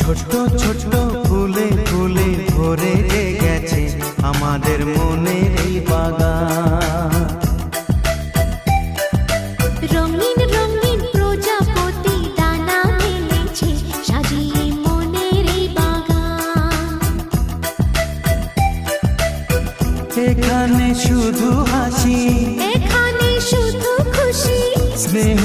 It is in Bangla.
ছোট্ট ছোট্ট ফুলে ফুলে ভরে গেছে আমাদের মনের এই বাগান। রঙিন রঙিন প্রজাপতি দানা মেলেছে সাজিয়ে মনের এই বাগান। এখানে শুধু হাসি, এখানে শুধু খুশি, স্নেহ